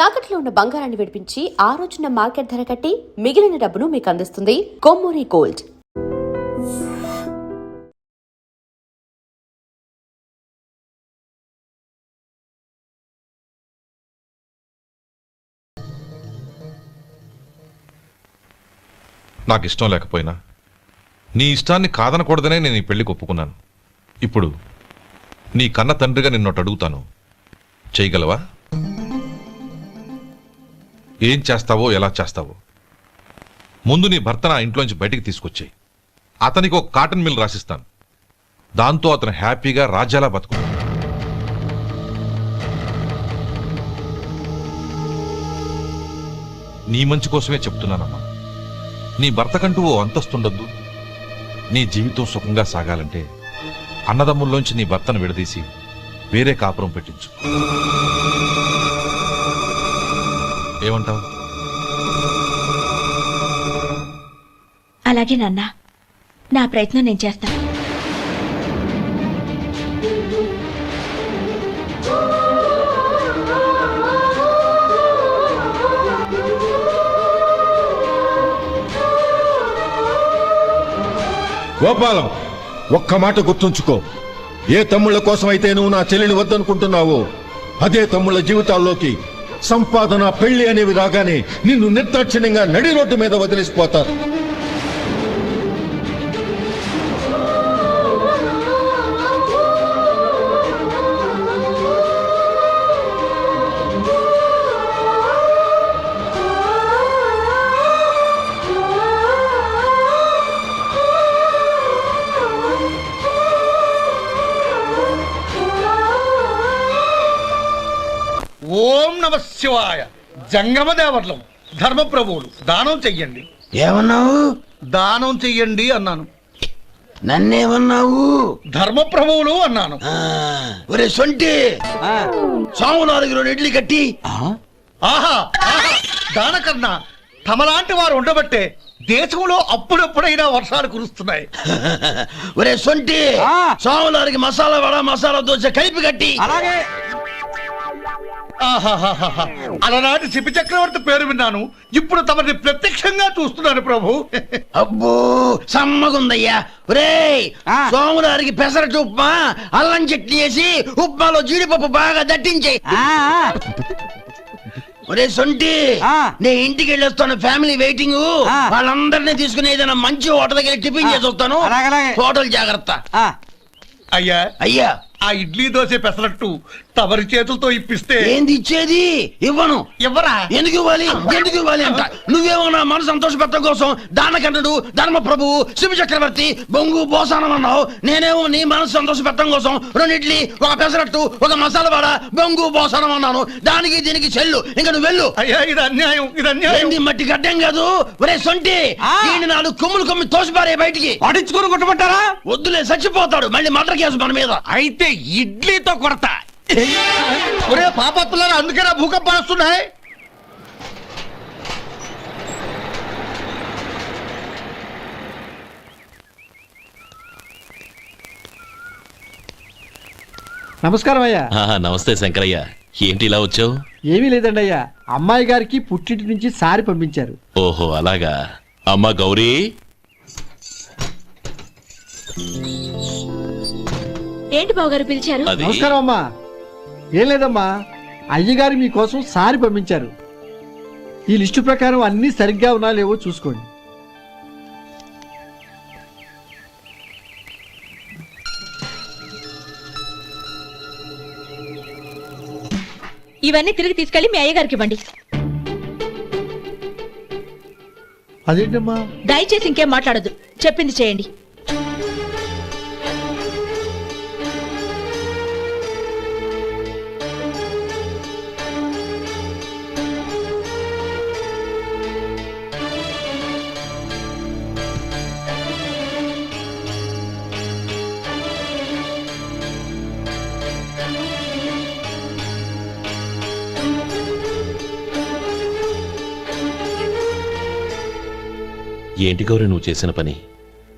తాకట్లో ఉన్న బంగారాన్ని విడిపించి ఆ రోజున మార్కెట్ ధర కట్టి మిగిలిన డబ్బును మీకు అందిస్తుంది కొమ్మూరి గోల్డ్. నాకు ఇష్టం లేకపోయినా నీ ఇష్టాన్ని కాదనకూడదనే నేను ఈ పెళ్లికి ఒప్పుకున్నాను. ఇప్పుడు నీ కన్న తండ్రిగా నిన్నొట్టు అడుగుతాను, చేయగలవా? ఏం చేస్తావో, ఎలా చేస్తావో ముందు నీ భర్త నా ఇంట్లోంచి బయటికి తీసుకొచ్చాయి. అతనికి ఒక కాటన్ మిల్ రాసిస్తాను. దాంతో అతను హ్యాపీగా రాజ్యాలా బతుకుతాడు. నీ మంచి కోసమే చెప్తున్నానమ్మా. నీ భర్తకంటూ ఓ అంతస్తుండొద్దు. నీ జీవితం సుఖంగా సాగాలంటే అన్నదమ్ముల్లోంచి నీ భర్తను విడదీసి వేరే కాపురం పెట్టించు. ఏమంటావు? అలాగే నాన్న, నా ప్రయత్నం నేను చేస్తాను. గోపాలం, ఒక్క మాట గుర్తుంచుకో. ఏ తమ్ముళ్ళ కోసమైతే నువ్వు నా చెల్లిని వద్దనుకుంటున్నావో అదే తమ్ముళ్ళ జీవితాల్లోకి సంపాదన, పెళ్లి అనేవి రాగానే నిన్ను నిర్దాక్షిణ్యంగా నడి రోడ్డు మీద వదిలేసిపోతారు. ఓం నమ శివాయ. జంగమ దేవర్లం, ధర్మప్రభువులు, దానం చెయ్యండి. ఏమన్నావు? దానం చెయ్యండి అన్నాను. నన్నేమన్నావు? ధర్మప్రభువులు అన్నాను. ఒరే సొంటి, సాము 4 ఇడ్లీ కట్టి. ఆహా ఆహా, దానకన్నా తమలాంటి వారు ఉండబట్టే దేశంలో అప్పుడెప్పుడైనా వర్షాలు కురుస్తున్నాయి. ఒరే సొంటి, సాము 4 మసాలా వడ, మసాలా దోశ కలిపి కట్టి. అలాగే. అలనాటి శిపి చక్రవర్తి పేరు విన్నాను, ఇప్పుడు తమని ప్రత్యక్షంగా చూస్తున్నాను ప్రభు. అబ్బో సమ్మగుందయ్యా. ఒరే సోములారికి పెసరట్టు ఉప్మా, అల్లం చట్నీ వేసి ఉప్మాలో జీడిపప్పు బాగా దట్టించే. ఒరే సొంటి, నేను ఇంటికి వెళ్ళొస్తాను, ఫ్యామిలీ వెయిటింగ్. వాళ్ళందరినీ తీసుకుని ఏదైనా మంచి హోటల్ దగ్గర టిఫిన్ చేసి వస్తాను. హోటల్ జాగ్రత్త. అయ్యా అయ్యా, ఆ ఇడ్లీ దోశ పెసరట్టు తమరి చేతులతో ఇప్పిస్తే. ఏంది ఇచ్చేది? ఇవ్వను. ఎవరా? ఎందుకు ఇవ్వాలి? ఎందుకు ఇవ్వాలి అంట? నువ్వేమో నా మనసు సంతోషపెట్టడం కోసం దానకన్నుడు, ధర్మ ప్రభువు, శివ చక్రవర్తి, బొంగు బోసానం అన్నావు. నేనేమో నీ మనసు సంతోషపెట్టడం కోసం 2 ఇడ్లీ, ఒక పెసరట్టు, ఒక మసాలా వాడ, బొంగు బోసానం అన్నాను. దానికి దీనికి చెల్లు. ఇంకా నువ్వు వెళ్ళు. అయ్యా ఇది అన్యాయం, ఇది అన్యాయం. ఏంది మట్టి గడ్డం కాదు. ఒరే సొంటి, ఈయన 4 కొమ్ములు కొమ్మి తోసిపారే బయటికి. పడించుకుని కొట్టమంటారా? వద్దులే, చచ్చిపోతాడు. మళ్ళీ మర్డర్ కేసు మన మీద. అయితే ఇడ్లీతో కొడతా. ఒరే పాపత్తులారా, అందుకే నా భూకంపాలు వస్తున్నాయి. నమస్కారం అయ్యా. నమస్తే శంకరయ్య, ఏంటి ఇలా వచ్చావు? ఏమీ లేదండి అయ్యా, అమ్మాయి గారికి పుట్టింటి నుంచి సారి పంపించారు. ఓహో అలాగా. అమ్మా గౌరీ. ఏంటి బావగారు పిలిచారు? నమస్కారం అమ్మా. ఏం లేదమ్మా, అయ్యగారు మీకోసం సారి పంపించారు. ఈ లిస్టు ప్రకారం అన్ని సరిగ్గా ఉన్నా లేవో చూసుకోండి. ఇవన్నీ తిరిగి తీసుకెళ్లి మీ అయ్యగారికి ఇవ్వండి. అదేంటమ్మా? దయచేసి ఇంకేం మాట్లాడొద్దు, చెప్పింది చేయండి. ఏంటి గౌరీ నువ్వు చేసిన పని?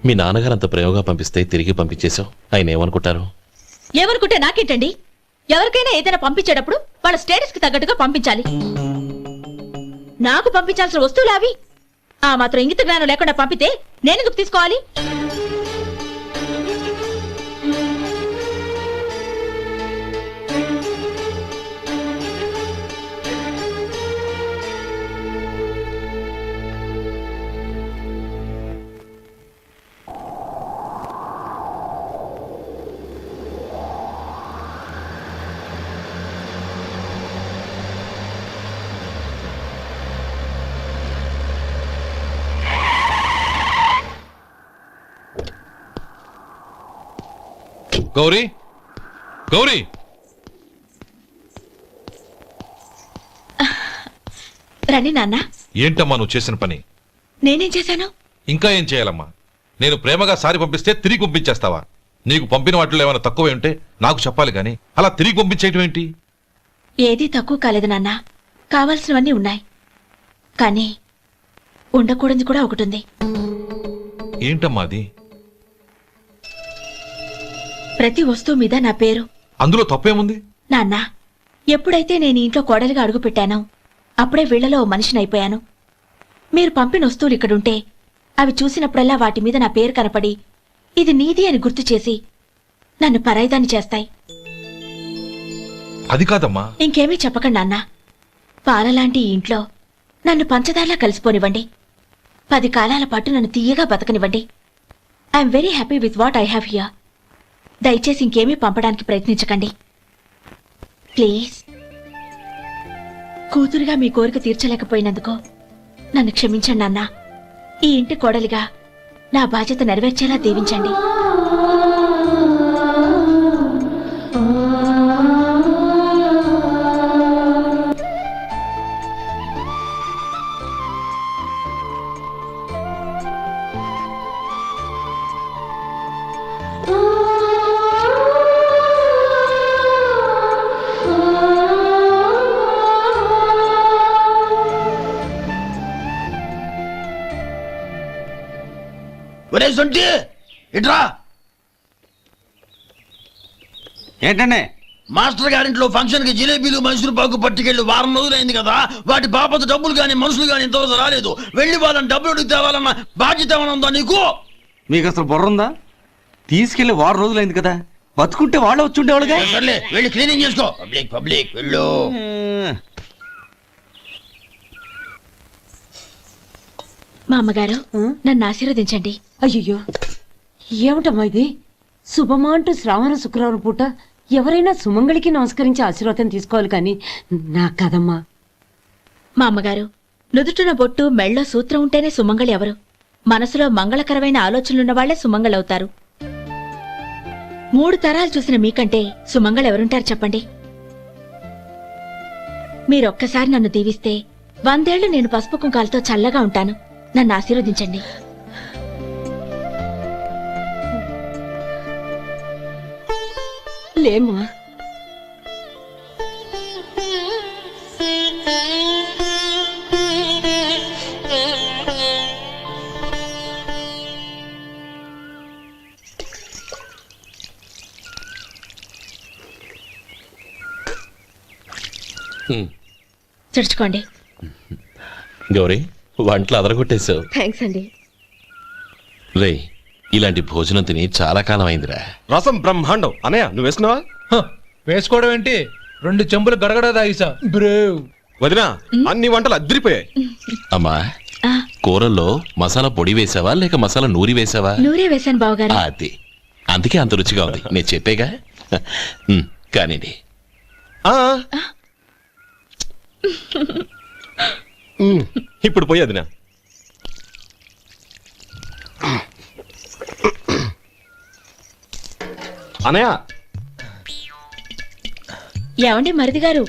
మీ నాన్నగారు అంత ప్రేమగా పంపిస్తే తిరిగి పంపించేశావు. ఆయన ఏమనుకుంటారు? ఏమనుకుంటే నాకేంటండి? ఎవరికైనా ఏదైనా పంపించేటప్పుడు వాళ్ళ స్టేటస్ కి తగ్గట్టుగా పంపించాలి. నాకు పంపించాల్సిన వస్తువులు అవి. ఆ మాత్రం ఇంగిత జ్ఞానం లేకుండా పంపితే నేనెందుకు తీసుకోవాలి? గౌరీ, గౌరీ, రండి నాన్న. ఏంటమ్మా నువ్వు చేసిన పని? నేనేం చేశాను? ఇంకా ఏం చేయాలమ్మా? నేను ప్రేమగా సారి పంపిస్తే తిరిగి పంపించేస్తావా? నీకు పంపిన వాటిలో ఏమైనా తక్కువ ఉంటే నాకు చెప్పాలి గాని అలా తిరిగి పంపించేయటం ఏంటి? ఏదీ తక్కువ కాలేదు నాన్న. కావాల్సినవన్నీ ఉన్నాయి. కానీ ఉండకూడదు కూడా ఒకటి ఉంది. ఏంటమ్మా అది? ప్రతి వస్తువు మీద నా పేరు. అందులో తప్పేముంది? నాన్న, ఎప్పుడైతే నేను ఇంట్లో కోడలిగా అడుగు పెట్టానో అప్పుడే వీళ్లలో ఓ మనిషిని అయిపోయాను. మీరు పంపిన వస్తువులు ఇక్కడుంటే అవి చూసినప్పుడల్లా వాటి మీద నా పేరు కనపడి ఇది నీది అని గుర్తు చేసి నన్ను పరాయిదాన్ని చేస్తాయి. అది కాదమ్మా. ఇంకేమీ చెప్పకండి నాన్న. పాలలాంటి ఈ ఇంట్లో నన్ను పంచదారలా కలిసిపోనివ్వండి. 10 కాలాల పాటు నన్ను తీయగా బతకనివ్వండి. I'm very happy with what I have here. దయచేసి ఇంకేమీ పంపడానికి ప్రయత్నించకండి ప్లీజ్. కూతురుగా మీ కోరిక తీర్చలేకపోయినందుకు నన్ను క్షమించండి నాన్న. ఈ ఇంటి కోడలిగా నా బాధ్యత నెరవేర్చేలా దీవించండి. ఒరే సొంటి ఇట్రా. ఏంటండి? మాస్టర్ గారింట్లో ఫంక్షన్ కి జిలేబీలు మైసూరు పాకు పట్టుకెళ్ళి వారం రోజులైంది కదా. వాటి బాపత డబ్బులు గాని మనుషులు గాని ఇంతవరకు రాలేదు. వెళ్ళి వాళ్ళని డబ్బులు అడిగి తేవాలన్న బాధ్యత ఏమైనా ఉందా నీకు? మీకు అసలు బుర్ర ఉందా? తీసుకెళ్లి 6 రోజులైంది కదా, బతుకుంటే వాళ్ళు వచ్చి ఉండేవాళ్ళుగా. సర్లే వెళ్ళి క్లీనింగ్ చేసుకో. పబ్లిక్ వెళ్ళు. మా అమ్మగారు నన్ను ఆశీర్వదించండి. అయ్యో ఏమిటమ్మా ఇది? శుభమా అంటూ శ్రావణ శుక్రవారం పూట ఎవరైనా సుమంగళికి నమస్కరించి ఆశీర్వాదం తీసుకోవాలి కానీ నాకు కదమ్మా. మా అమ్మగారు, నుదుటిన బొట్టు మెళ్ళో సూత్రం ఉంటేనే సుమంగళి ఎవరు? మనసులో మంగళకరమైన ఆలోచనలున్న వాళ్లే సుమంగళవుతారు. 3 తరాలు చూసిన మీకంటే సుమంగళెవరుంటారు చెప్పండి? మీరొక్కసారి నన్ను దీవిస్తే 100 ఏళ్లు నేను పసుపు కుంకాలతో చల్లగా ఉంటాను. నన్ను ఆశీర్వదించండి. లేమ్మా. చుడుచుకోండి. గౌరీ, వంటలు అదరగొట్టేశావు. థ్యాంక్స్ అండి. రే, ఇలాంటి భోజనం తిని చాలా కాలం అయిందిరా. రసం బ్రహ్మాండం. అనయ్య నువ్వు వేసుకున్నావా? వేసుకోవడం ఏంటి, 2 చెంబులు గడగడ తాగిసా బ్రేవ్. వదినా, అన్ని వంటలు అద్దరిపోయాయి. అమ్మా, కూరల్లో మసాలా పొడి వేసావా లేక మసాలా నూరి వేసావా? నూరే వేశాను బావగారు. అది అందుకే అంత రుచిగా ఉంది. నేను చెప్పేగా. కానివ్వండి. ఇప్పుడు పోయి వదినా. అనయ్య, ఏమండి మరిది గారు,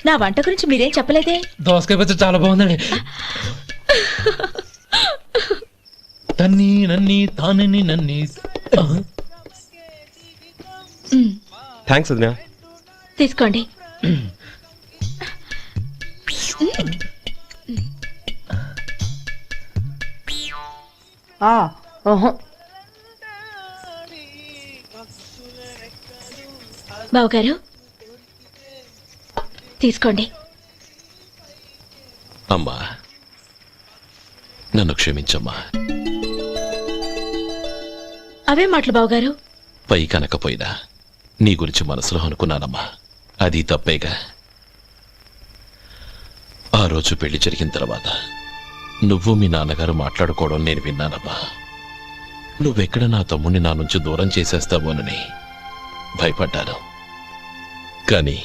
నా వంట గురించి మీరేం చెప్పలేదే? దోసకాయ పచ్చడి చాలా బాగుందండి. తన్ని నన్ని తానని నన్ని. థ్యాంక్స్ వదినా. తీసుకోండి. బావగారు తీసుకోండి. అమ్మా, నన్ను క్షమించమ్మా. అవే మాటలు బావగారు. పై కనకపోయినా నీ గురించి మనసులో అనుకున్నానమ్మా. అది తప్పేగా. ఆ రోజు పెళ్లి జరిగిన తర్వాత నువ్వు మీ నాన్నగారు మాట్లాడుకోవడం నేను విన్నానమ్మా. నువ్వెక్కడ నా తమ్ముణ్ణి నా నుంచి దూరం చేసేస్తావోనని భయపడ్డాను. కానీ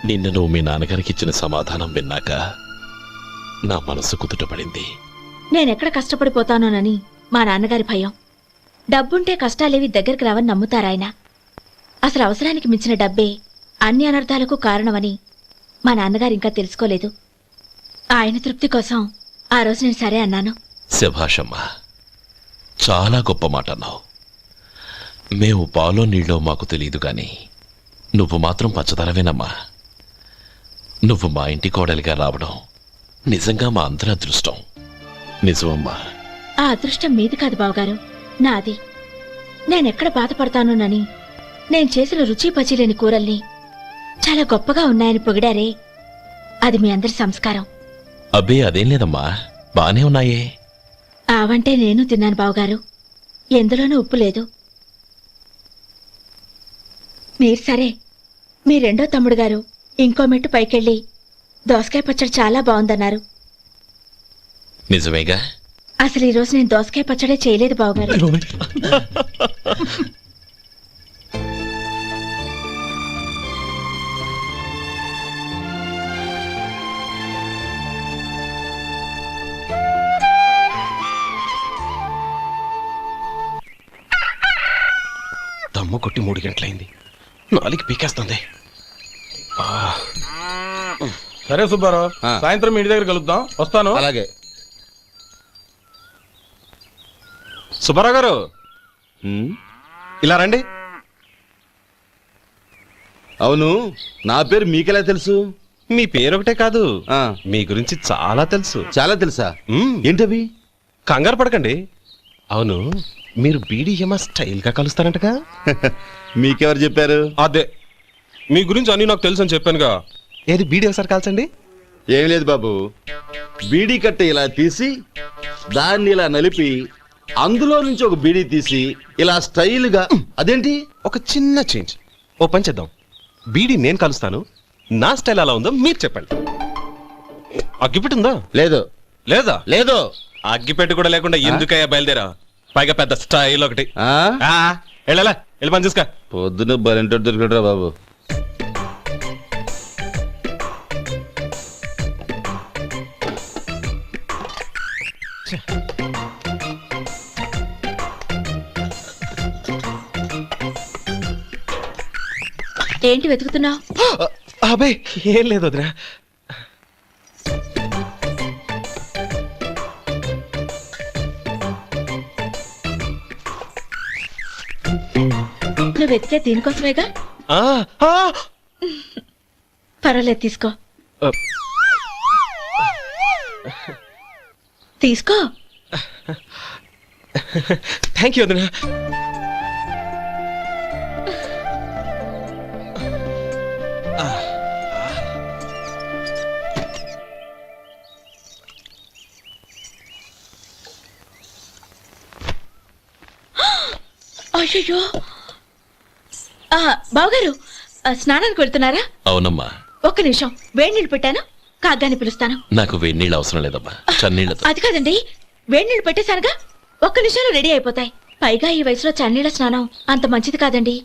నిన్న నువ్వు మీ నాన్నగారికి ఇచ్చిన సమాధానం విన్నాక నా మనసు కుదుటపడింది. నేనెక్కడ కష్టపడిపోతానోనని మా నాన్నగారి భయం. డబ్బుంటే కష్టాలేవి దగ్గరికి రావని నమ్ముతారాయన. అసలు అవసరానికి మించిన డబ్బే అన్ని అనర్థాలకు కారణమని మా నాన్నగారు ఇంకా తెలుసుకోలేదు. ఆయన తృప్తి కోసం ఆ రోజు నేను సరే అన్నాను. శభాషమ్మా, చాలా గొప్ప మాట అన్నావు. మేము పాలో నీళ్ళో మాకు తెలియదు గాని నువ్వు మాత్రం పచ్చదనవేనమ్మా. నువ్వు మా ఇంటి కోడలిగా రావడం నిజంగా మా అందరి అదృష్టం. నిజమమ్మా. ఆ అదృష్టం మీది కాదు బావగారు, నాది. నేనెక్కడ బాధపడతానోనని నేను చేసిన రుచి పచిలేని కూరల్ని చాలా గొప్పగా ఉన్నాయని పొగిడారే, అది మీ అందరి సంస్కారం. అబ్బే అదేం లేదమ్మా, బానే ఉన్నాయే. ఆవంటే నేను తిన్నాను బావగారు, ఎందులోనూ ఉప్పు లేదు. మీరు సరే, మీ రెండో తమ్ముడు గారు ఇంకో మెట్టు పైకెళ్ళి దోసకాయ పచ్చడి చాలా బాగుందన్నారు. నిజమేగా? అసలు ఈ రోజు నేను దోసకాయ పచ్చడే చేయలేదు బావగారు. దమ్ము కొట్టి 3 గంటలైంది. 4 పీకేస్తుంది. సరే సుబ్బారావు, సాయంత్రం ఇంటి దగ్గర కలుద్దాం. వస్తాను. అలాగే. సుబ్బారావు గారు ఇలా రండి. అవును, నా పేరు మీకెలా తెలుసు? మీ పేరు ఒకటే కాదు, మీ గురించి చాలా తెలుసు. చాలా తెలుసా? ఏంటవి? కంగారు పడకండి. అవును, మీరు బీడీఎం స్టైల్ గా కలుస్తారంటగా? మీకెవరు చెప్పారు? అదే, మీ గురించి అన్ని నాకు తెలుసు అని చెప్పానుగా. ఏది బీడీ ఒకసారి కాల్చండి. ఏం లేదు బాబు, బీడీ కట్ట ఇలా తీసి దాన్ని ఇలా నలిపి అందులో నుంచి ఒక బీడీ తీసి ఇలా స్టైల్గా. అదేంటి? ఒక చిన్న చేంజ్. ఓ పని చేద్దాం, బీడీ నేను కలుస్తాను, నా స్టైల్ అలా ఉందో మీరు చెప్పండి. అగ్గిపెట్టి ఉందా? లేదు. లేదా? లేదు. అగ్గిపెట్టి కూడా లేకుండా ఎందుకయ్యా బయలుదేరా? పైగా పెద్ద స్టైల్ ఒకటి. వెళ్ళాలా, వెళ్ళి పని చూసుకో. పొద్దున బలింటో దొరికడరా బాబు. ఏంటి వెతుకుతున్నావు? అబే ఏం లేదు వదినా. నువ్వు వెతికే దీనికోసమేగా. పర్వాలేదు, తీసుకో. తీసుకో. థ్యాంక్ యూ వదినా. అయ్యో, బావగారు స్నానానికి వెళ్తున్నారా? అవునమ్మా. ఒక్క నిమిషం, వేడి నీళ్ళు పెట్టాను, కాగ్గాని పిలుస్తాను. నాకు వేడి నీళ్ళు అవసరం లేదమ్మా, చన్నీళ్ళతో. అది కాదండి, వేడి నీళ్ళు పెట్టేశానుగా, ఒక్క నిమిషంలో రెడీ అయిపోతాయి. పైగా ఈ వయసులో చన్నీళ్ళ స్నానం అంత మంచిది కాదండి.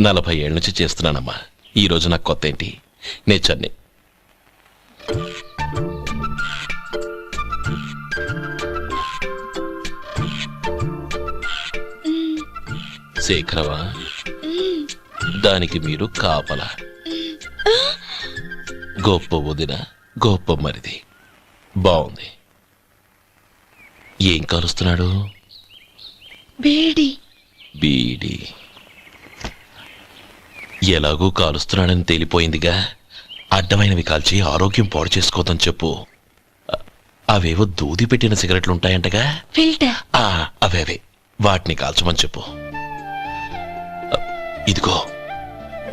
40 ఏళ్ళ నుంచి చేస్తున్నానమ్మా. ఈ రోజు నాకు కొత్త ఏంటి? నే చన్ని. శేఖరవా, దానికి మీరు కాపలా. గొప్ప వదిన, గొప్ప మరిది. బాగుంది. ఏం కలుస్తున్నాడు? బీడి. బీడి ఎలాగూ కాలుస్తున్నాడని తేలిపోయిందిగా. అడ్డమైనవి కాల్చి ఆరోగ్యం పాడు చేసుకోదని చెప్పు. అవేవో దూది పెట్టిన సిగరెట్లుంటాయంటగా, ఫిల్టర్. అవే వాటిని కాల్చమని చెప్పు. ఇదిగో,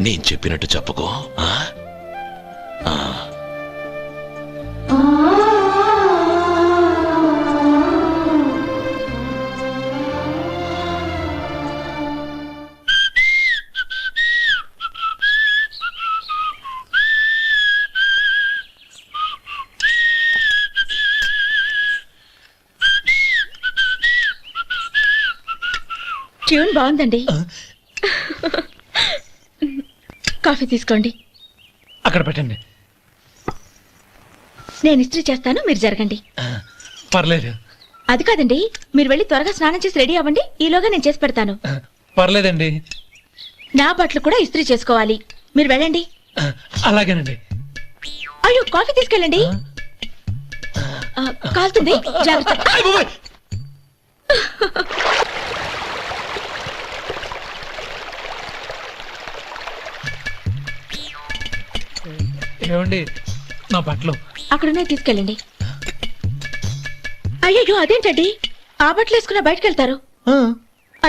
నేను చెప్పినట్టు చెప్పుకో. ట్యూన్ బాగుందండి. కాఫీ తీసుకోండి. అక్కడ పెట్టండి. నేను ఇస్త్రీ చేస్తాను, మీరు జరగండి. పర్లేదు. అది కాదండి, మీరు వెళ్ళి త్వరగా స్నానం చేసి రెడీ అవ్వండి, ఈలోగా నేను చేసి పెడతాను. పర్లేదండి. నా బట్టలు కూడా ఇస్త్రీ చేసుకోవాలి, మీరు వెళ్ళండి. అలాగేనండి. అయ్యో, కాఫీ తీసుకెళ్ళండి. కాలుతుంది, జాగ్రత్త. ఏమండి, నా బట్టలు అక్కడున్నాయి, తీసుకెళ్ళండి. అయ్యో, అదేంటండి, ఆ బట్టలు వేసుకున్న బయటకు వెళ్తారు?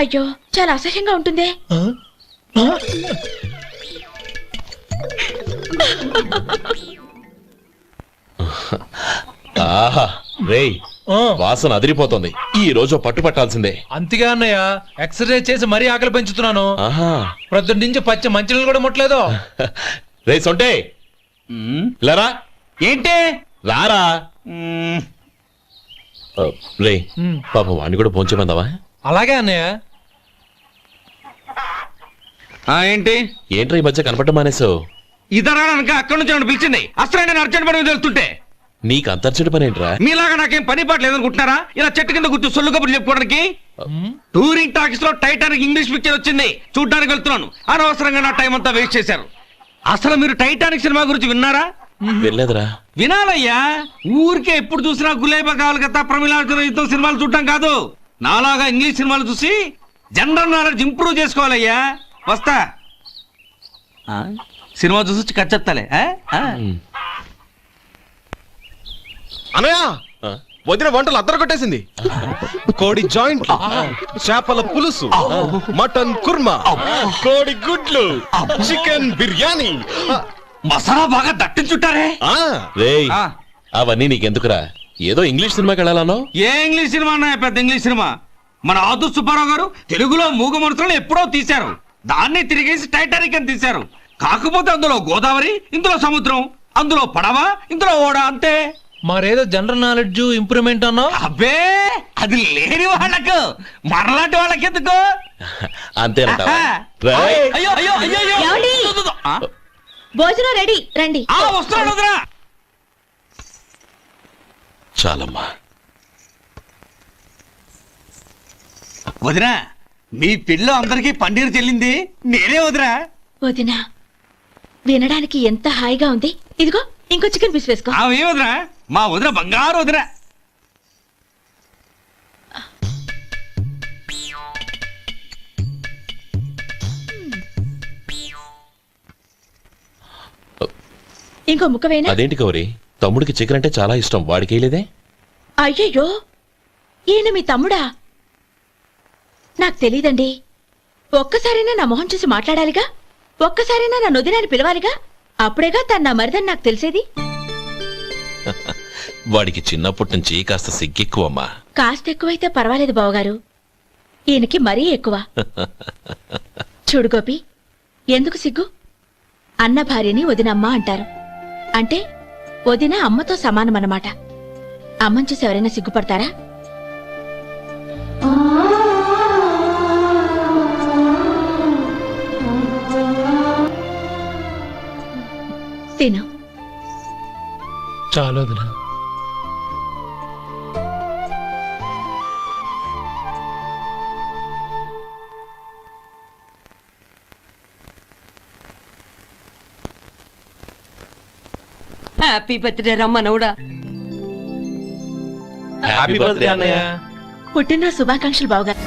అయ్యో, చాలా అసహ్యంగా ఉంటుందే. ఆహా రేయ్, వాసన అదిరిపోతుంది. ఈ రోజు పట్టు పట్టాల్సిందే. అంతగా అన్నయ్య, ఎక్సర్సైజ్ చేసి మరీ ఆకలి పెంచుతున్నాను. ప్రొద్దున నుంచి పచ్చ మంచినీళ్ళు కూడా ముట్టలేదు. రే సొంటే, లేరా. ఏంటి? రారా. రే పాపం వాడిని కూడా పోంచమందావా? అలాగే అన్నయ్య. ఏంటి ఏంట్రా ఈ మధ్య కనపడటం మానేసావు? ఇదరా అక్కడి నుంచి నన్ను పిలిచింది. అసలు నేను అర్జెంట్ పని వెళ్తుంటే నీకు అంతర్చడి పని ఏంట్రా? మీలాగా నాకేం పని పాట లేదనుకుంటున్నారా? ఇలా చెట్టు కింద కూర్చో సొల్లు కబుర్లు చెప్పుకోవడానికి. టూరింగ్ టాకీస్ లో టైటానిక్ ఇంగ్లీష్ పిక్చర్ వచ్చింది, చూడ్డానికి వెళ్తున్నాను. అనవసరంగా నా టైం అంతా వేస్ట్ చేశారు. అసలు మీరు టైటానిక్ సినిమా గురించి విన్నారా? వెళ్ళలేదురా. వినాలయ్యా. ఊరికే ఎప్పుడు చూసినా గులేబా కావాలి కదా, ప్రమిళార్జున యుద్ధం సినిమాలు చూడటం కాదు. నాలాగా ఇంగ్లీష్ సినిమాలు చూసి జనరల్ నాలెడ్జ్ ఇంప్రూవ్ చేసుకోవాలయ్యా. వస్తా. సినిమా చూసి కచ్చెత్తాలే. అనయ్య, వదిన వంటలు అద్దరు కొట్టేసింది. కోడి జాయింట్, చేపల పులుసు, మటన్ కుర్మా, కోడి గుడ్లు, చికెన్ బిర్యానీ, మసాలా బాగా దట్టించుంటారే. రేయ్, అవన్నీ నీకెందుకురా? ఏదో ఇంగ్లీష్ సినిమాకి వెళ్ళాలనో? ఏ ఇంగ్లీష్ సినిమా అన్నా? పెద్ద ఇంగ్లీష్ సినిమా. మన ఆదు సుబ్బారావు గారు తెలుగులో మూగ మనుషులను ఎప్పుడో తీశారు. దాన్ని తిరిగేసి టైటానిక్ అని తీశారు. కాకపోతే అందులో గోదావరి, ఇందులో సముద్రం, అందులో పడవ, ఇందులో ఓడ, అంతే. మరేదో జనరల్ నాలెడ్జ్ ఇంప్రూవ్మెంట్ అన్నా? అబ్బే, అది లేని వాళ్ళకు, మరలాంటి వాళ్ళకి ఎందుకు? అంతేనంటావా? అయ్యో అయ్యో అయ్యో అయ్యో. భోజనం రెడీ, రండి. వస్తున్నాడు వదరా. చాలమ్మా. వదినా, మీ పిల్ల అందరికీ పన్నీరు చెల్లింది నేనే వదినా. వదినా, వినడానికి ఎంత హాయిగా ఉంది. ఇదిగో ఇంకో చికెన్ పీస్ వేసుకో. ఏ వదినా, మా వదిన బంగారు వదినా. ఇంకో ముక్క వేయనా? అదేంటి గౌరీ, తమ్ముడికి చికెన్ అంటే చాలా ఇష్టం, వాడికి లేదే? అయ్యయ్యో, ఈయన మీ తమ్ముడా? నాకు తెలీదండి. ఒక్కసారైనా నా మొహం చూసి మాట్లాడాలిగా, ఒక్కసారైనా నా నొదినాన్ని పిలవాలిగా, అప్పుడేగా తను నా మరిదని నాకు తెలిసేది. వాడికి చిన్నప్పటి నుంచి కాస్త సిగ్గెక్కువమ్మా. కాస్త ఎక్కువైతే పర్వాలేదు బావగారు, ఈయనకి మరీ ఎక్కువ. చూడు గోపి, ఎందుకు సిగ్గు? అన్న భార్యని వదినమ్మ అంటారు. అంటే వదిన అమ్మతో సమానమన్నమాట. అమ్మని చూసి ఎవరైనా సిగ్గుపడతారా? తిను. చాలు వదినా. హ్యాపీ బర్త్డే రమ్మనవుడా. హ్యాపీ బర్త్డే అన్నయ్య. పుట్టిన శుభాకాంక్షలు బావగారు.